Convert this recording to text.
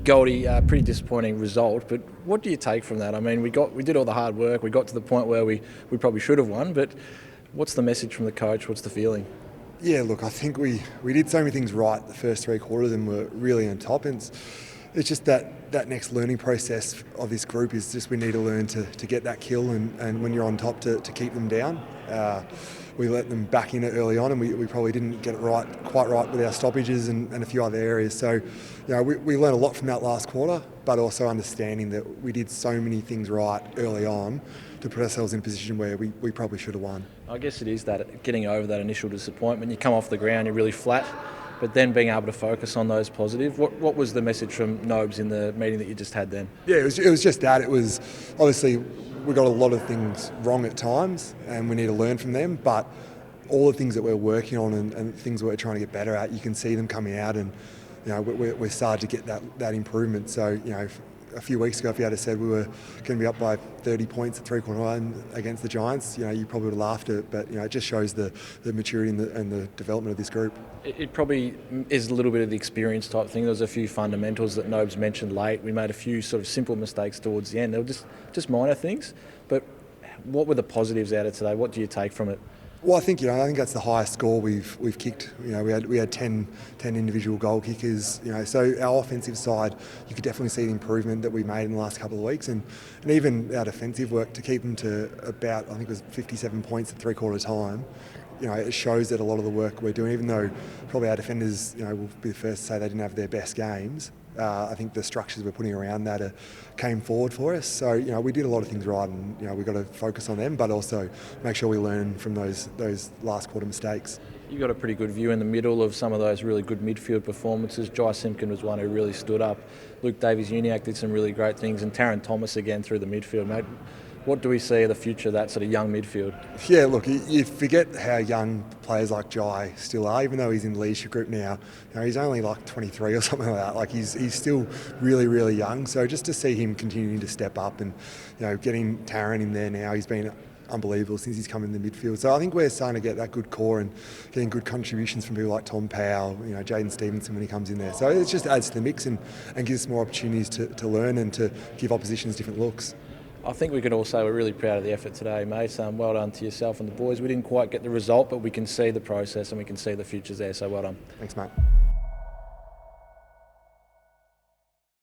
Goldie, pretty disappointing result, but what do you take from that? I mean, we did all the hard work, we got to the point where we probably should have won, but what's the message from the coach? What's the feeling? Yeah, look, I think we did so many things right the first three quarters and we're really on top. And it's just that next learning process of this group is just we need to learn to get that kill and when you're on top to keep them down. We let them back in it early on and we probably didn't get it quite right with our stoppages and a few other areas. So, we learned a lot from that last quarter, but also understanding that we did so many things right early on to put ourselves in a position where we probably should have won. I guess it is that getting over that initial disappointment. You come off the ground, you're really flat, but then being able to focus on those positives. What was the message from Nobes in the meeting that you just had then? Yeah, it was just that. It was obviously we got a lot of things wrong at times and we need to learn from them, but all the things that we're working on and things that we're trying to get better at, you can see them coming out and we're starting to get that improvement. So, a few weeks ago, if you had said we were going to be up by 30 points at three-quarter line against the Giants, you probably would have laughed at it. But it just shows the maturity and the development of this group. It probably is a little bit of the experience type thing. There was a few fundamentals that Nobes mentioned late. We made a few sort of simple mistakes towards the end. They were just minor things. But what were the positives out of today? What do you take from it? Well, I think that's the highest score we've kicked. We had 10 individual goal kickers. So our offensive side, you could definitely see the improvement that we made in the last couple of weeks, and even our defensive work to keep them to about, I think it was 57 points at three-quarter time. It shows that a lot of the work we're doing, even though probably our defenders, will be the first to say they didn't have their best games. I think the structures we're putting around that came forward for us. So, we did a lot of things right and, we've got to focus on them, but also make sure we learn from those last quarter mistakes. You got a pretty good view in the middle of some of those really good midfield performances. Jai Simpkin was one who really stood up. Luke Davies-Uniacke did some really great things, and Taron Thomas again through the midfield, mate. What do we see of the future of that sort of young midfield? Yeah, look, you forget how young players like Jai still are, even though he's in the leadership group now. He's only like 23 or something like that. Like he's still really, really young. So just to see him continuing to step up and, getting Taron in there now, he's been unbelievable since he's come in the midfield. So I think we're starting to get that good core and getting good contributions from people like Tom Powell, Jaden Stevenson when he comes in there. So it just adds to the mix and gives us more opportunities to learn and to give oppositions different looks. I think we can all say we're really proud of the effort today, mate. Well done to yourself and the boys. We didn't quite get the result, but we can see the process and we can see the futures there, so well done. Thanks, mate.